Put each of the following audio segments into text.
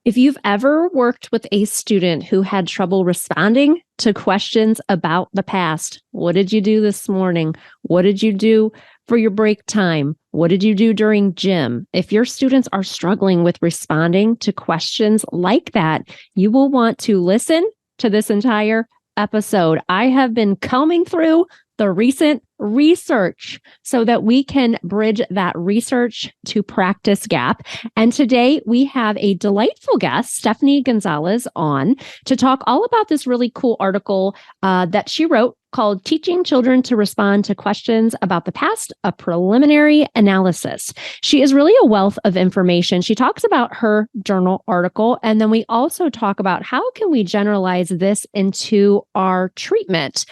If you've ever worked with a student who had trouble responding to questions about the past, what did you do this morning? What did you do for your break time? What did you do during gym? If your students are struggling with responding to questions like that, you will want to listen to this entire episode. I have been combing through the recent research so that we can bridge that research to practice gap. And today we have a delightful guest, Stephanie Gonzalez, on to talk all about this really cool article that she wrote called Teaching Children to Respond to Questions About the Past, a Preliminary Analysis. She is really a wealth of information. She talks about her journal article, and then we also talk about how can we generalize this into our treatment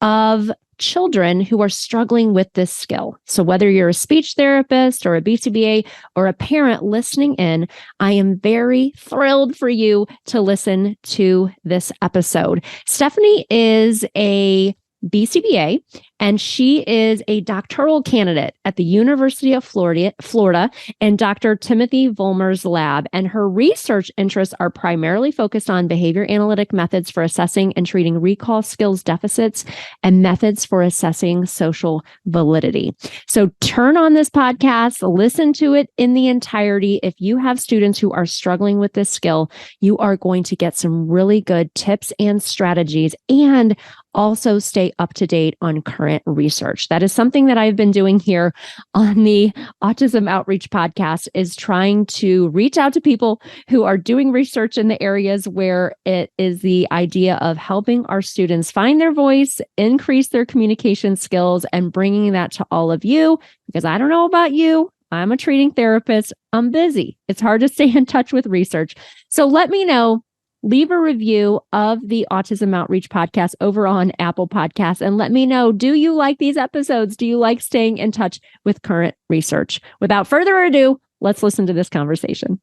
of children who are struggling with this skill. So whether you're a speech therapist or a BCBA or a parent listening in, I am very thrilled for you to listen to this episode. Stephanie is a BCBA, and she is a doctoral candidate at the University of Florida in Dr. Timothy Vollmer's lab. And her research interests are primarily focused on behavior analytic methods for assessing and treating recall skills deficits and methods for assessing social validity. So turn on this podcast, listen to it in the entirety. If you have students who are struggling with this skill, you are going to get some really good tips and strategies, and also stay up to date on current research. That is something that I've been doing here on the Autism Outreach podcast, is trying to reach out to people who are doing research in the areas where it is the idea of helping our students find their voice, increase their communication skills, and bringing that to all of you. Because I don't know about you, I'm a treating therapist. I'm busy. It's hard to stay in touch with research. So let me know. Leave a review of the Autism Outreach podcast over on Apple Podcasts and let me know, do you like these episodes? Do you like staying in touch with current research? Without further ado, let's listen to this conversation.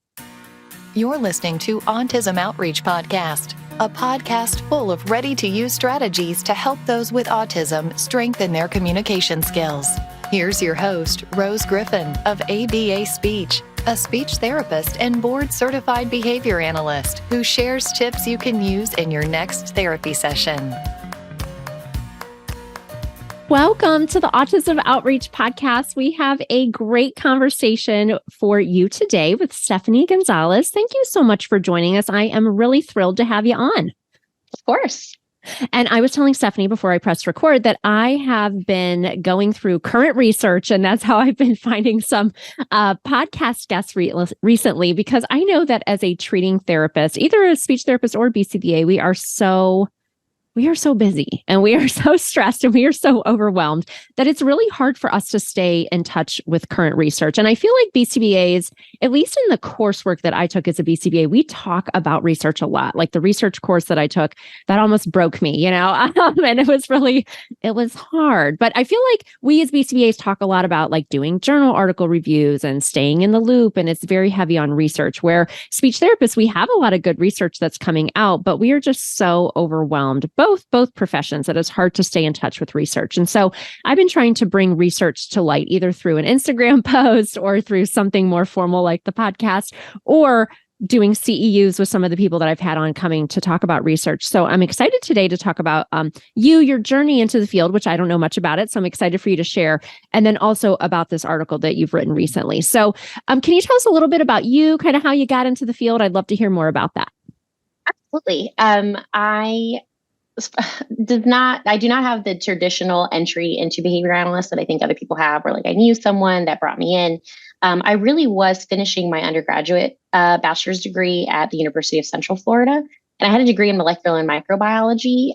You're listening to Autism Outreach Podcast, a podcast full of ready-to-use strategies to help those with autism strengthen their communication skills. Here's your host, Rose Griffin of ABA Speech, a speech therapist and board-certified behavior analyst who shares tips you can use in your next therapy session. Welcome to the Autism Outreach Podcast. We have a great conversation for you today with Stephanie Gonzalez. Thank you so much for joining us. I am really thrilled to have you on. Of course. And I was telling Stephanie before I pressed record that I have been going through current research, and that's how I've been finding some podcast guests recently, because I know that as a treating therapist, either a speech therapist or BCBA, we are so busy and we are so stressed and we are so overwhelmed that it's really hard for us to stay in touch with current research. And I feel like BCBAs, at least in the coursework that I took as a BCBA, we talk about research a lot. Like the research course that I took, that almost broke me, and it was hard. But I feel like we as BCBAs talk a lot about like doing journal article reviews and staying in the loop. And it's very heavy on research, where speech therapists, we have a lot of good research that's coming out, but we are just so overwhelmed, both professions, that it's hard to stay in touch with research. And so I've been trying to bring research to light, either through an Instagram post or through something more formal like the podcast, or doing CEUs with some of the people that I've had on coming to talk about research. So I'm excited today to talk about your journey into the field, which I don't know much about it. So I'm excited for you to share. And then also about this article that you've written recently. So can you tell us a little bit about you, kind of how you got into the field? I'd love to hear more about that. Absolutely. I do not have the traditional entry into behavior analyst that I think other people have, where like I knew someone that brought me in. I really was finishing my undergraduate bachelor's degree at the University of Central Florida. And I had a degree in molecular and microbiology,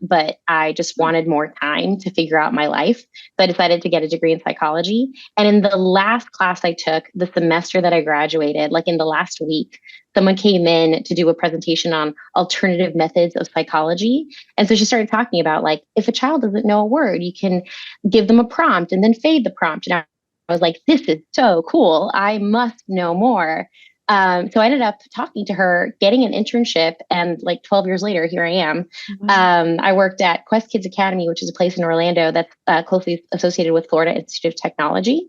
but I just wanted more time to figure out my life. So I decided to get a degree in psychology. And in the last class I took, the semester that I graduated, like in the last week, someone came in to do a presentation on alternative methods of psychology. And so she started talking about, like, if a child doesn't know a word, you can give them a prompt and then fade the prompt. And I was like, this is so cool. I must know more. So I ended up talking to her, getting an internship, and like 12 years later, here I am. Mm-hmm. I worked at Quest Kids Academy, which is a place in Orlando that's closely associated with Florida Institute of Technology.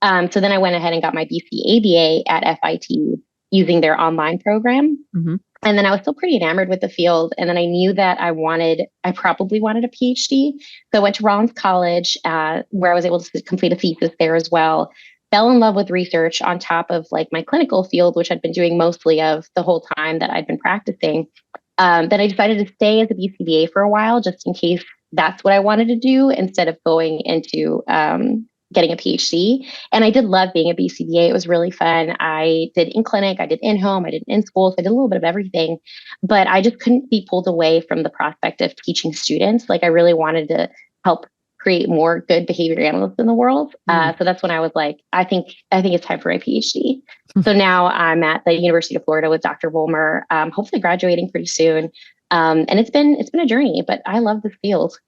So then I went ahead and got my BCABA at FIT using their online program. Mm-hmm. And then I was still pretty enamored with the field. And then I knew that I probably wanted a PhD. So I went to Rollins College, where I was able to complete a thesis there as well. Fell in love with research on top of like my clinical field, which I'd been doing mostly of the whole time that I'd been practicing. Then I decided to stay as a BCBA for a while, just in case that's what I wanted to do instead of going into getting a PhD. And I did love being a BCBA. It was really fun. I did in clinic, I did in home, I did in school. So I did a little bit of everything, but I just couldn't be pulled away from the prospect of teaching students. Like I really wanted to help create more good behavior analysts in the world. So that's when I was like, I think it's time for my PhD. So now I'm at the University of Florida with Dr. Vollmer, hopefully graduating pretty soon. And it's been a journey, but I love this field.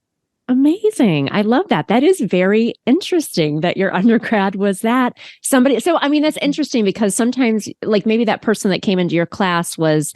Amazing. I love that. That is very interesting that your undergrad was that somebody. So, I mean, that's interesting because sometimes like maybe that person that came into your class was,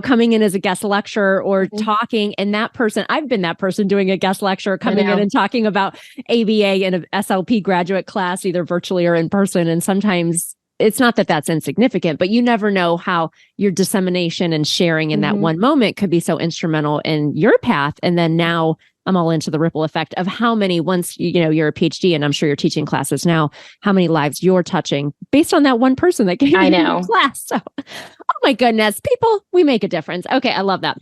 coming in as a guest lecturer or talking, and that person, I've been that person doing a guest lecture, coming in and talking about ABA in an SLP graduate class, either virtually or in person. And sometimes it's not that that's insignificant, but you never know how your dissemination and sharing in that one moment could be so instrumental in your path. And then now I'm all into the ripple effect of how many, once you're a PhD, and I'm sure you're teaching classes now, how many lives you're touching based on that one person that came into your class. So, oh my goodness, people, we make a difference. Okay, I love that.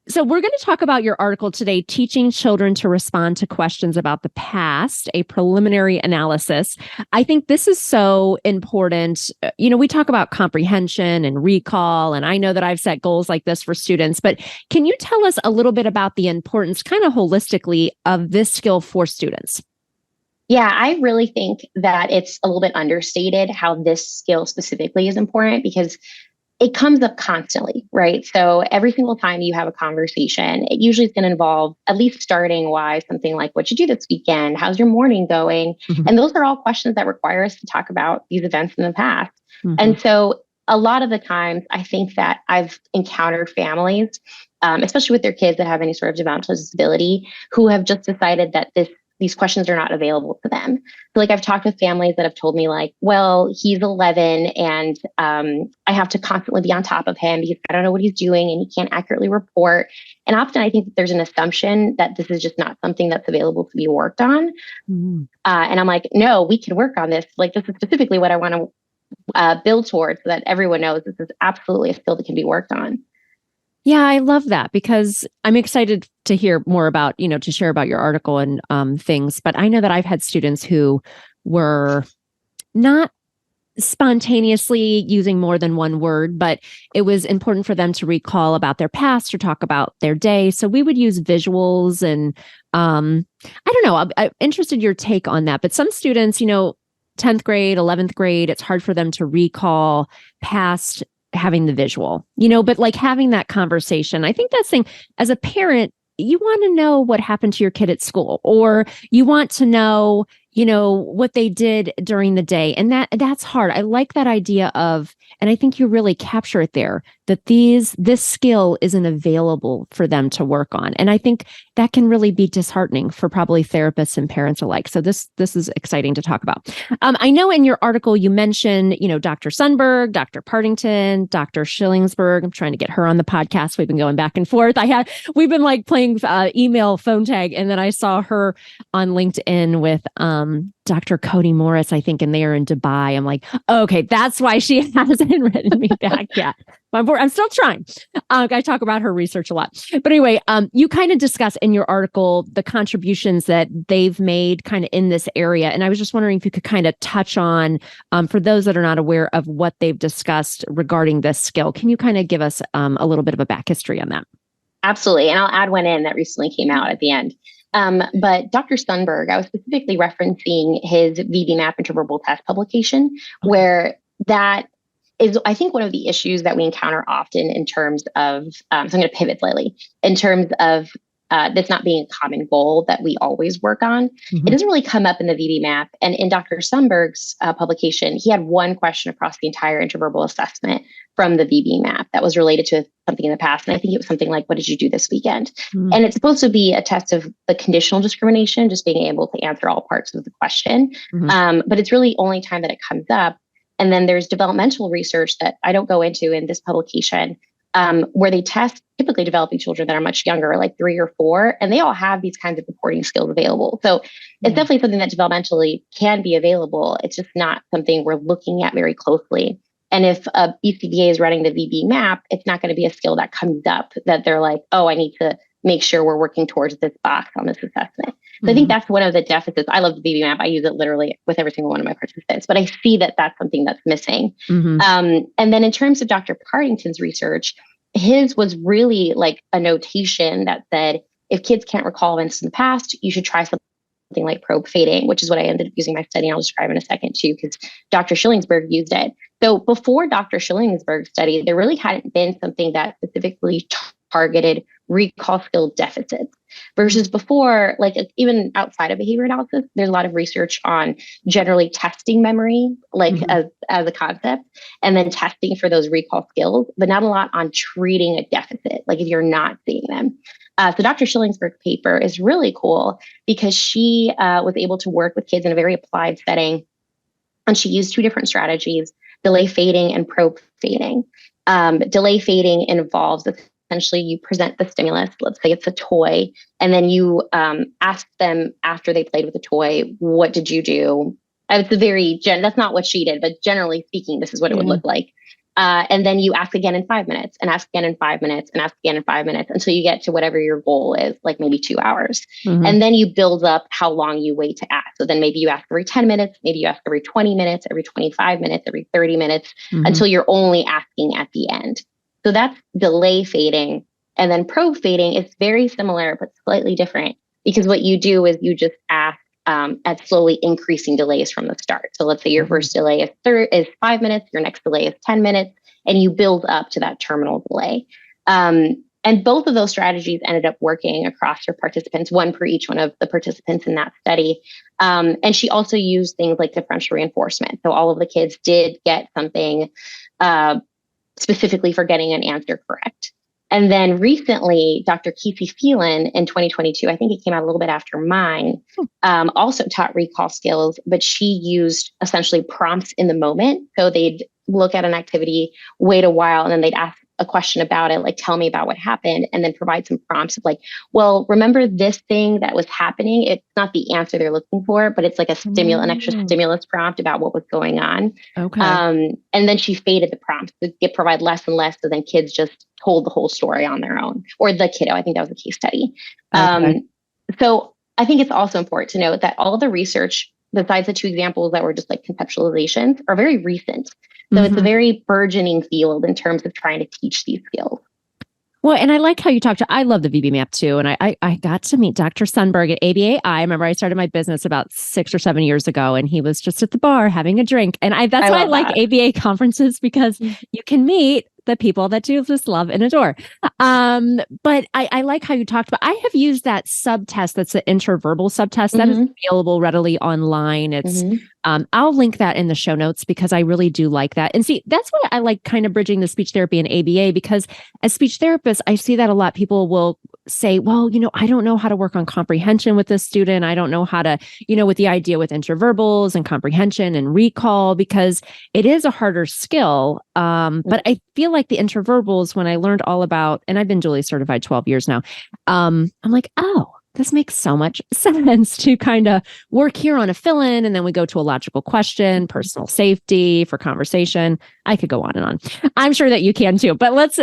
So we're going to talk about your article today, Teaching Children to Respond to Questions About the Past, a Preliminary Analysis. I think this is so important. We talk about comprehension and recall, and I know that I've set goals like this for students, but can you tell us a little bit about the importance kind of holistically of this skill for students? Yeah, I really think that it's a little bit understated how this skill specifically is important because it comes up constantly, right? So every single time you have a conversation, it usually is going to involve at least starting why something like, what'd you do this weekend? How's your morning going? And those are all questions that require us to talk about these events in the past. And so a lot of the times I think that I've encountered families, especially with their kids that have any sort of developmental disability, who have just decided that these questions are not available to them. So like I've talked with families that have told me like, well, he's 11 and I have to constantly be on top of him because I don't know what he's doing and he can't accurately report. And often I think that there's an assumption that this is just not something that's available to be worked on. And I'm like, no, we can work on this. Like this is specifically what I want to build towards so that everyone knows this is absolutely a skill that can be worked on. Yeah, I love that because I'm excited to hear more about, to share about your article and things. But I know that I've had students who were not spontaneously using more than one word, but it was important for them to recall about their past or talk about their day. So we would use visuals and I don't know, I'm interested in your take on that. But some students, 10th grade, 11th grade, it's hard for them to recall past having the visual, but like having that conversation. I think that's thing as a parent, you want to know what happened to your kid at school, or you want to know, what they did during the day. And that's hard. I like that idea of, and I think you really capture it there, that this skill isn't available for them to work on. And I think that can really be disheartening for probably therapists and parents alike. So this is exciting to talk about. I know in your article, you mentioned, Dr. Sundberg, Dr. Partington, Dr. Schillingsberg. I'm trying to get her on the podcast. We've been going back and forth. We've been like playing email phone tag. And then I saw her on LinkedIn with Dr. Cody Morris, I think, and they are in Dubai. I'm like, okay, that's why she hasn't written me back yet. I'm still trying. I talk about her research a lot. But anyway, you kind of discuss in your article the contributions that they've made kind of in this area. And I was just wondering if you could kind of touch on, for those that are not aware of what they've discussed regarding this skill, can you kind of give us a little bit of a back history on that? Absolutely. And I'll add one in that recently came out at the end. But Dr. Sundberg, I was specifically referencing his VB-MAP interverbal test publication, where that is, I think, one of the issues that we encounter often in terms of, so I'm going to pivot slightly, in terms of this not being a common goal that we always work on. It doesn't really come up in the VB-MAP. And in Dr. Sundberg's publication, he had one question across the entire interverbal assessment from the VB-MAP that was related to something in the past. And I think it was something like, what did you do this weekend? And it's supposed to be a test of the conditional discrimination, just being able to answer all parts of the question. But it's really only time that it comes up And then there's developmental research that I don't go into in this publication, where they test typically developing children that are much younger, like 3 or 4, and they all have these kinds of reporting skills available. So it's definitely something that developmentally can be available. It's just not something we're looking at very closely. And if a BCBA is running the VB map, it's not going to be a skill that comes up that they're like, oh, I need to make sure we're working towards this box on this assessment. So I think that's one of the deficits. I love the VB map. I use it literally with every single one of my participants, but I see that that's something that's missing. And then in terms of Dr. Partington's research, his was really like a notation that said, if kids can't recall events in the past, you should try something like probe fading, which is what I ended up using in my study. And I'll describe in a second too, because Dr. Schillingsberg used it. So before Dr. Schillingsberg's study, there really hadn't been something that specifically targeted recall skill deficits, versus before, like even outside of behavior analysis, there's a lot of research on generally testing memory, like as a concept, and then testing for those recall skills, but not a lot on treating a deficit, like if you're not seeing them. So Dr. Schillingsberg's paper is really cool because she was able to work with kids in a very applied setting, and she used 2 different strategies: delay fading and probe fading. Delay fading involves essentially you present the stimulus, let's say it's a toy, and then you ask them after they played with the toy, what did you do? It's a very, that's not what she did, but generally speaking, this is what it would look like. And then you ask again in 5 minutes, and ask again in 5 minutes, and ask again in 5 minutes until you get to whatever your goal is, like maybe 2 hours. And then you build up how long you wait to ask. So then maybe you ask every 10 minutes, maybe you ask every 20 minutes, every 25 minutes, every 30 minutes, until you're only asking at the end. So that's delay fading. And then probe fading is very similar, but slightly different, because what you do is you just ask at slowly increasing delays from the start. So let's say your first delay is 5 minutes, your next delay is 10 minutes, and you build up to that terminal delay. And both of those strategies ended up working across her participants, one per each one of the participants in that study. And she also used things like differential reinforcement. So all of the kids did get something specifically for getting an answer correct. And then recently, Dr. Kesey Phelan in 2022, I think it came out a little bit after mine, also taught recall skills, but she used essentially prompts in the moment. So they'd look at an activity, wait a while, and then they'd ask a question about it, like, tell me about what happened, and then provide some prompts of like, well, remember this thing that was happening? It's not the answer they're looking for, but it's like an extra stimulus prompt about what was going on. Okay. And then she faded the prompts to provide less and less, so then kids just told the whole story on their own, or the kiddo. I think that was a case study. Okay. So I think it's also important to note that all of the research, besides the 2 examples that were just like conceptualizations, are very recent. So it's a very burgeoning field in terms of trying to teach these skills. Well, and I like how you talked I love the VB map too. And I got to meet Dr. Sundberg at ABA. I remember I started my business about 6 or 7 years ago, and he was just at the bar having a drink. And that's why I like ABA conferences, because you can meet the people that you just love and adore. But I like how you talked about, I have used that subtest. That's the interverbal subtest that is available readily online. It's, I'll link that in the show notes, because I really do like that. And see, that's why I like kind of bridging the speech therapy and ABA, because as speech therapists, I see that a lot. People will say, well, I don't know how to work on comprehension with this student. I don't know how to, with the idea with interverbals and comprehension and recall, because it is a harder skill. But I feel like the interverbals, when I learned all about, and I've been dually certified 12 years now, I'm like, oh, this makes so much sense to kind of work here on a fill-in, and then we go to a logical question, personal safety for conversation. I could go on and on. I'm sure that you can too, but let's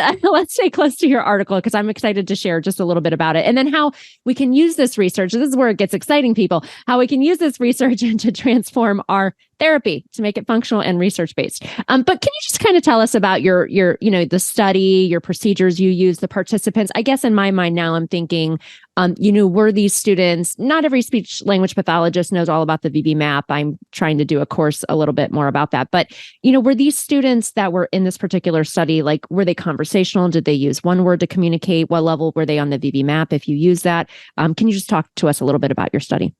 stay close to your article, because I'm excited to share just a little bit about it, and then how we can use this research. This is where it gets exciting, people. How we can use this research to transform our therapy to make it functional and research-based. But can you just kind of tell us about your the study, your procedures you use, the participants? I guess in my mind now, I'm thinking, were these students, not every speech language pathologist knows all about the VB map. I'm trying to do a course a little bit more about that. But, were these students that were in this particular study, like, were they conversational? Did they use one word to communicate? What level were they on the VB map, if you use that? Can you just talk to us a little bit about your study?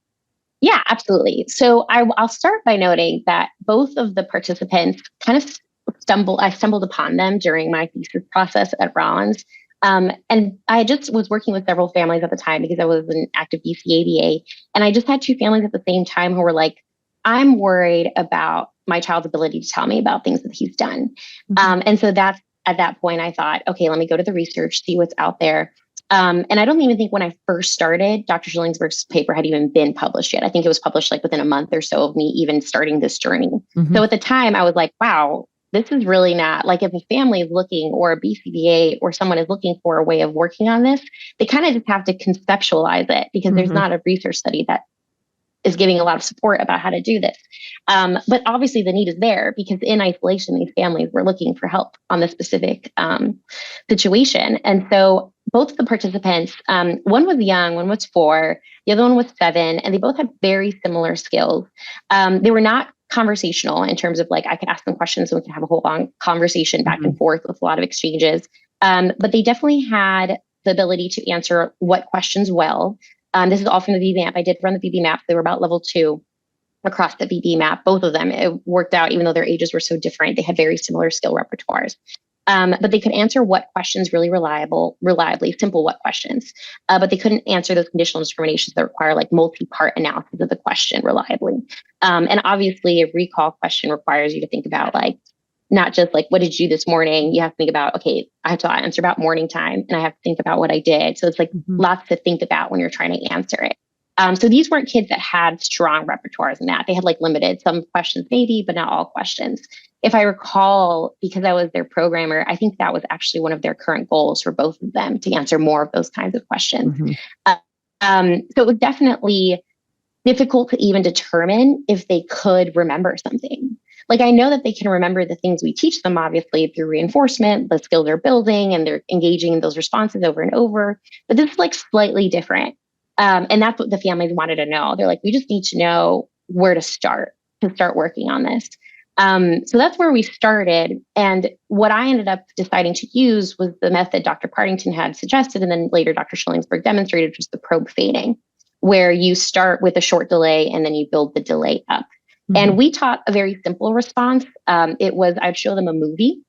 Yeah, absolutely. So I'll start by noting that both of the participants kind of I stumbled upon them during my thesis process at Rollins. And I just was working with several families at the time, because I was an active BCABA. And I just had 2 families at the same time who were like, I'm worried about my child's ability to tell me about things that he's done. And so that's at that point, I thought, okay, let me go to the research, see what's out there. And I don't even think when I first started, Dr. Schillingsberg's paper had even been published yet. I think it was published like within a month or so of me even starting this journey. So at the time, I was like, wow, this is really not like if a family is looking or a BCBA or someone is looking for a way of working on this, they kind of just have to conceptualize it because there's not a research study that is giving a lot of support about how to do this. But obviously the need is there because in isolation, these families were looking for help on this specific situation. And so both of the participants, one was young, one was 4, the other one was 7, and they both had very similar skills. They were not conversational in terms of like, I could ask them questions and we could have a whole long conversation back and forth with a lot of exchanges. But they definitely had the ability to answer what questions well. This is all from the VB map. I did run the VB map. They were about level 2 across the VB map. Both of them, it worked out, even though their ages were so different. They had very similar skill repertoires. But they could answer what questions really reliably, simple what questions. But they couldn't answer those conditional discriminations that require like multi-part analysis of the question reliably. And obviously a recall question requires you to think about like, not just like, what did you do this morning? You have to think about, okay, I have to answer about morning time and I have to think about what I did. So it's like lots to think about when you're trying to answer it. So these weren't kids that had strong repertoires in that. They had like limited, some questions maybe, but not all questions. If I recall, because I was their programmer, I think that was actually one of their current goals for both of them to answer more of those kinds of questions. So it was definitely difficult to even determine if they could remember something. Like I know that they can remember the things we teach them, obviously, through reinforcement, the skill they're building, and they're engaging in those responses over and over. But this is like slightly different. And that's what the families wanted to know. They're like, we just need to know where to start working on this. So that's where we started. And what I ended up deciding to use was the method Dr. Partington had suggested, and then later Dr. Schillingsberg demonstrated, which was the probe fading, where you start with a short delay and then you build the delay up. And we taught a very simple response. It was, I'd show them a movie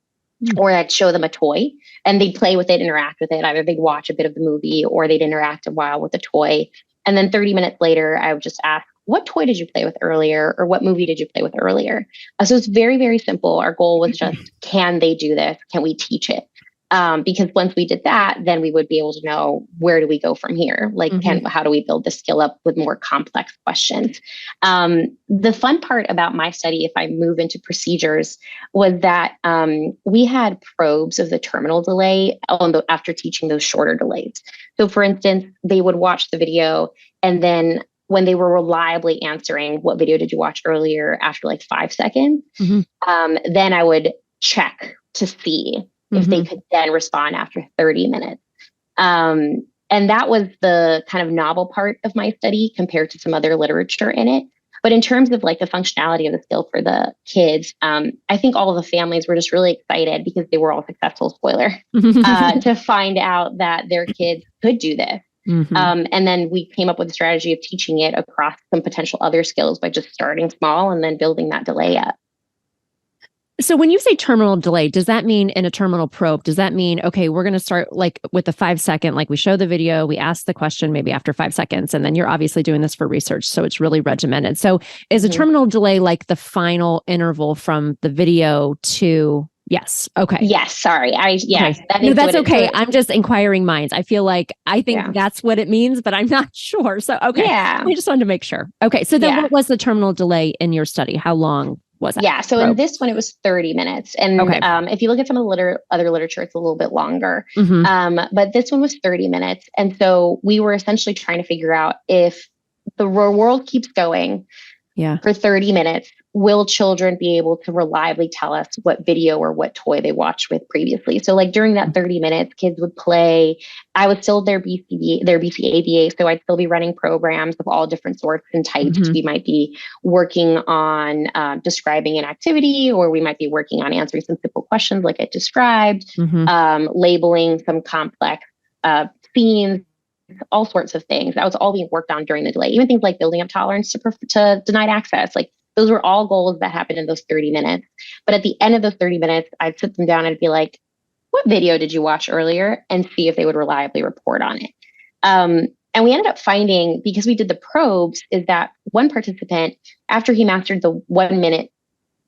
or I'd show them a toy and they'd play with it, interact with it. Either they'd watch a bit of the movie or they'd interact a while with the toy. And then 30 minutes later, I would just ask, what toy did you play with earlier? Or what movie did you play with earlier? So it's very, very simple. Our goal was just, can they do this? Can we teach it? Because once we did that, then we would be able to know, where do we go from here? Like, how do we build the skill up with more complex questions? The fun part about my study, if I move into procedures, was that we had probes of the terminal delay after teaching those shorter delays. So for instance, they would watch the video and then when they were reliably answering, what video did you watch earlier, after like 5 seconds, then I would check to see if they could then respond after 30 minutes. And that was the kind of novel part of my study compared to some other literature in it. But in terms of like the functionality of the skill for the kids, I think all of the families were just really excited because they were all successful, spoiler, to find out that their kids could do this. And then we came up with a strategy of teaching it across some potential other skills by just starting small and then building that delay up. So when you say terminal delay, does that mean in a terminal probe, does that mean, okay, we're going to start like with the 5 second, like we show the video, we ask the question maybe after 5 seconds, and then you're obviously doing this for research. So it's really regimented. So is a terminal delay like the final interval from the video to, yes. Okay. Yes. Sorry. Okay. No, that's okay. I'm just inquiring minds. I feel like I think that's what it means, but I'm not sure. So, okay. I just wanted to make sure. Okay. So then what was the terminal delay in your study? How long was that? Yeah. So in this one, it was 30 minutes. And if you look at some of the other literature, it's a little bit longer. But this one was 30 minutes. And so we were essentially trying to figure out, if the world keeps going for 30 minutes, will children be able to reliably tell us what video or what toy they watched with previously? So like during that 30 minutes, kids would play. I was still their BCABA, so I'd still be running programs of all different sorts and types. We might be working on describing an activity, or we might be working on answering some simple questions like I described, labeling some complex scenes, all sorts of things. That was all being worked on during the delay. Even things like building up tolerance to denied access. Like those were all goals that happened in those 30 minutes. But at the end of those 30 minutes, I'd sit them down and be like, what video did you watch earlier? And see if they would reliably report on it. And we ended up finding, because we did the probes, is that one participant, after he mastered the 1 minute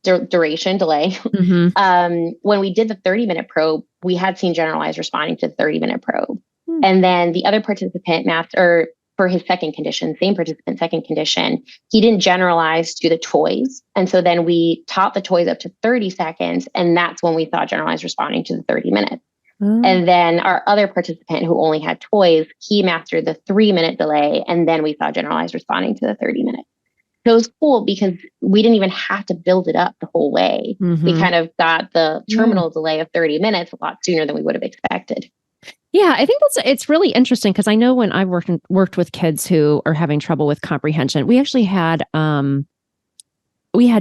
duration delay, Mm-hmm. when we did the 30-minute probe, we had seen generalized responding to the 30-minute probe. Hmm. And then the other participant or for his second condition, same participant, second condition, he didn't generalize to the toys. And so then we taught the toys up to 30 seconds. And that's when we saw generalized responding to the 30 minutes. And then our other participant who only had toys, he mastered the 3-minute delay. And then we saw generalized responding to the 30 minutes. So it was cool because we didn't even have to build it up the whole way. Mm-hmm. We kind of got the terminal delay of 30 minutes a lot sooner than we would have expected. Yeah, I think it's really interesting because I know when I worked with kids who are having trouble with comprehension, we actually had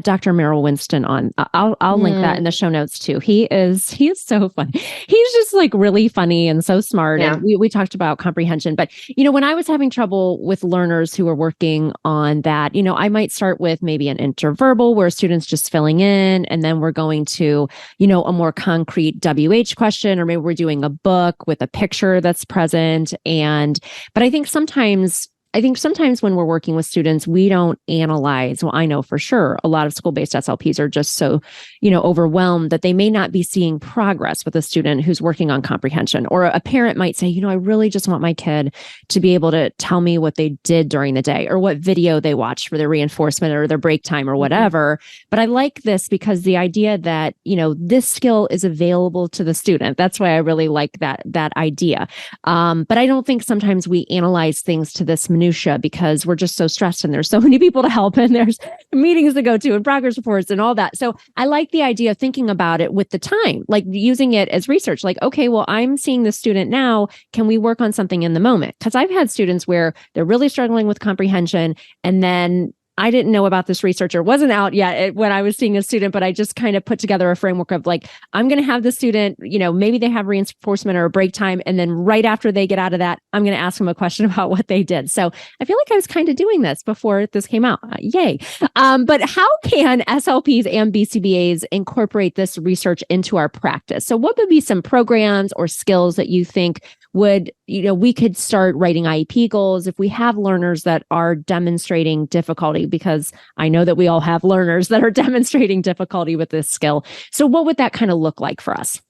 Dr. Merrill Winston on. I'll link that in the show notes too. He is so funny. He's just like really funny and so smart. Yeah. And we talked about comprehension, but when I was having trouble with learners who were working on that, I might start with maybe an interverbal where students just filling in, and then we're going to, a more concrete WH question, or maybe we're doing a book with a picture that's present. But I think sometimes when we're working with students, we don't analyze. Well, I know for sure a lot of school-based SLPs are just so, overwhelmed that they may not be seeing progress with a student who's working on comprehension. Or a parent might say, I really just want my kid to be able to tell me what they did during the day or what video they watched for their reinforcement or their break time or whatever. But I like this because the idea that, this skill is available to the student. That's why I really like that idea. But I don't think sometimes we analyze things to this minutia because we're just so stressed and there's so many people to help and there's meetings to go to and progress reports and all that. So I like the idea of thinking about it with the time, like using it as research, like, okay, well, I'm seeing the student now. Can we work on something in the moment? Because I've had students where they're really struggling with comprehension, and then I didn't know about this research or wasn't out yet when I was seeing a student, but I just kind of put together a framework of like, I'm going to have the student, maybe they have reinforcement or a break time. And then right after they get out of that, I'm going to ask them a question about what they did. So I feel like I was kind of doing this before this came out. Yay. But how can SLPs and BCBAs incorporate this research into our practice? So what would be some programs or skills that you think would, we could start writing IEP goals if we have learners that are demonstrating difficulty, because I know that we all have learners that are demonstrating difficulty with this skill. So what would that kind of look like for us?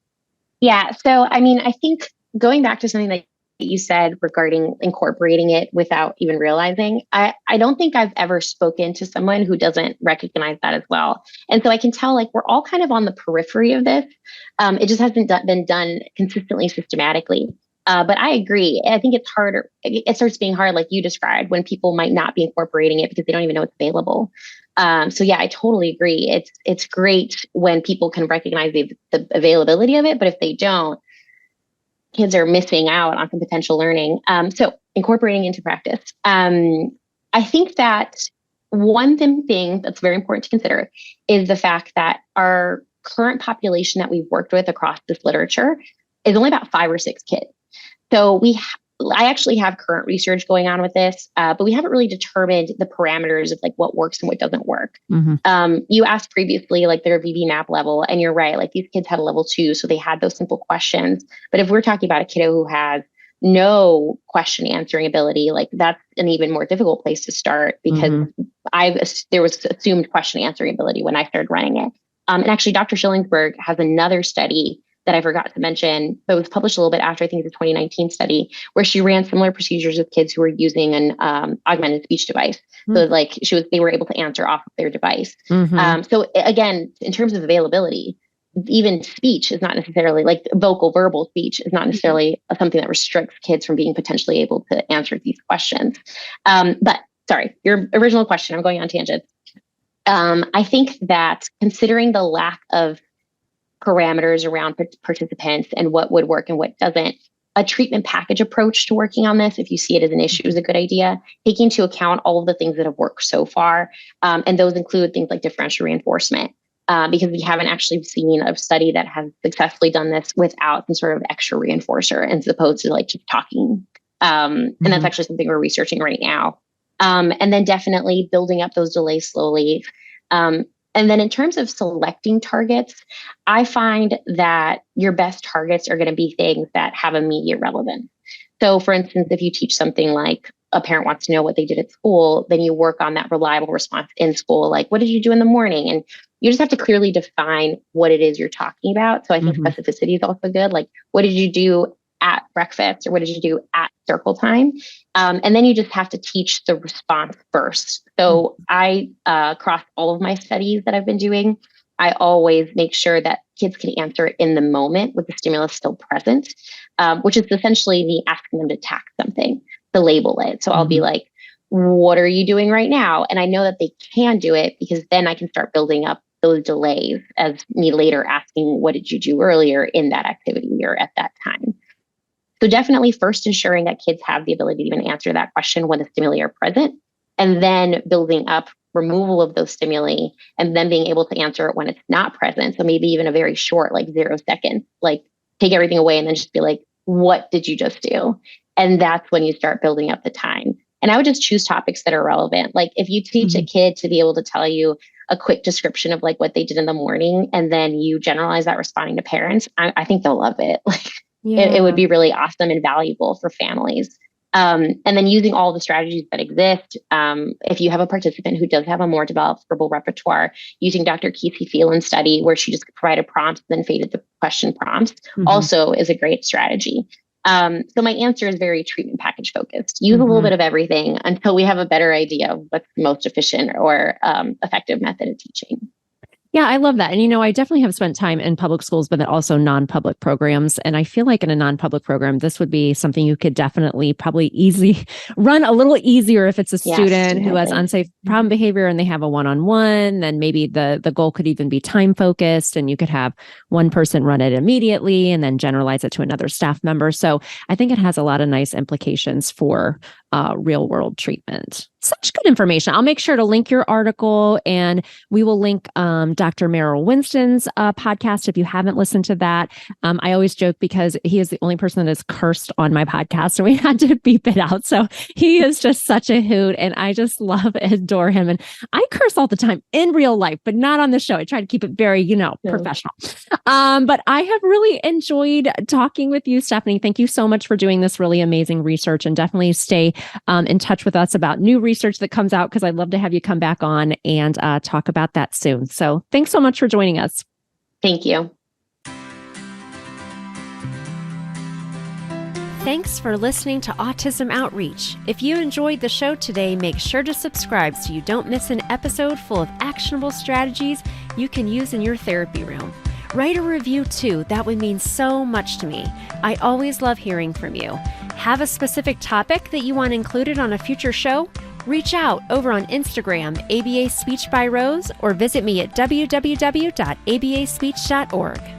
Yeah. So, I think going back to something that you said regarding incorporating it without even realizing, I don't think I've ever spoken to someone who doesn't recognize that as well. And so I can tell like we're all kind of on the periphery of this. It just hasn't been done consistently, systematically. But I agree. I think it's harder. It starts being hard, like you described, when people might not be incorporating it because they don't even know it's available. So yeah, I totally agree. It's great when people can recognize the availability of it, but if they don't, kids are missing out on some potential learning. So incorporating into practice. I think that one thing that's very important to consider is the fact that our current population that we've worked with across this literature is only about 5 or 6 kids. So I actually have current research going on with this, but we haven't really determined the parameters of like what works and what doesn't work. You asked previously, like their VB map level, and you're right, like these kids had a level 2, so they had those simple questions. But if we're talking about a kiddo who has no question answering ability, like that's an even more difficult place to start, because there was assumed question answering ability when I started running it. And actually, Dr. Schillingsberg has another study that I forgot to mention, but was published a little bit after, I think it's a 2019 study, where she ran similar procedures with kids who were using an augmented speech device. So like they were able to answer off of their device. So again, in terms of availability, even speech is not necessarily like verbal speech is not necessarily something that restricts kids from being potentially able to answer these questions. But sorry, your original question, I'm going on tangent. I think that considering the lack of parameters around participants and what would work and what doesn't, a treatment package approach to working on this, if you see it as an issue, is a good idea, taking into account all of the things that have worked so far. And those include things like differential reinforcement, because we haven't actually seen a study that has successfully done this without some sort of extra reinforcer, as opposed to like just talking. And that's actually something we're researching right now. And then definitely building up those delays slowly. And then in terms of selecting targets, I find that your best targets are going to be things that have immediate relevance. So for instance, if you teach something like a parent wants to know what they did at school, then you work on that reliable response in school. Like, what did you do in the morning? And you just have to clearly define what it is you're talking about. So I think specificity is also good. Like, what did you do at breakfast, or what did you do at circle time? And then you just have to teach the response first. So I, across all of my studies that I've been doing, I always make sure that kids can answer it in the moment with the stimulus still present, which is essentially me asking them to tack something, to label it. So I'll be like, what are you doing right now? And I know that they can do it because then I can start building up those delays as me later asking, what did you do earlier in that activity or at that time? So definitely first ensuring that kids have the ability to even answer that question when the stimuli are present, and then building up removal of those stimuli, and then being able to answer it when it's not present. So maybe even a very short, like 0 seconds, like take everything away and then just be like, what did you just do? And that's when you start building up the time. And I would just choose topics that are relevant. Like if you teach a kid to be able to tell you a quick description of like what they did in the morning, and then you generalize that responding to parents, I think they'll love it. Like it would be really awesome and valuable for families. And then using all the strategies that exist. If you have a participant who does have a more developed verbal repertoire, using Dr. Kesey Phelan's study where she just provided prompts, then faded the question prompts, also is a great strategy. So my answer is very treatment package focused. Use a little bit of everything until we have a better idea of what's the most efficient or effective method of teaching. Yeah, I love that. And, I definitely have spent time in public schools, but then also non-public programs. And I feel like in a non-public program, this would be something you could definitely probably run a little easier if it's a student who has unsafe problem behavior and they have a one-on-one. Then maybe the goal could even be time focused, and you could have one person run it immediately and then generalize it to another staff member. So I think it has a lot of nice implications for real world treatment. Such good information. I'll make sure to link your article, and we will link Dr. Merrill Winston's podcast if you haven't listened to that. I always joke because he is the only person that is cursed on my podcast, and we had to beep it out. So he is just such a hoot, and I just love and adore him. And I curse all the time in real life, but not on the show. I try to keep it very, professional. But I have really enjoyed talking with you, Stephanie. Thank you so much for doing this really amazing research, and definitely stay in touch with us about new research that comes out, because I'd love to have you come back on and talk about that soon. So thanks so much for joining us. Thank you. Thanks for listening to Autism Outreach. If you enjoyed the show today, make sure to subscribe so you don't miss an episode full of actionable strategies you can use in your therapy room. Write a review too. That would mean so much to me. I always love hearing from you. Have a specific topic that you want included on a future show? Reach out over on Instagram, ABA Speech by Rose, or visit me at www.abaspeech.org.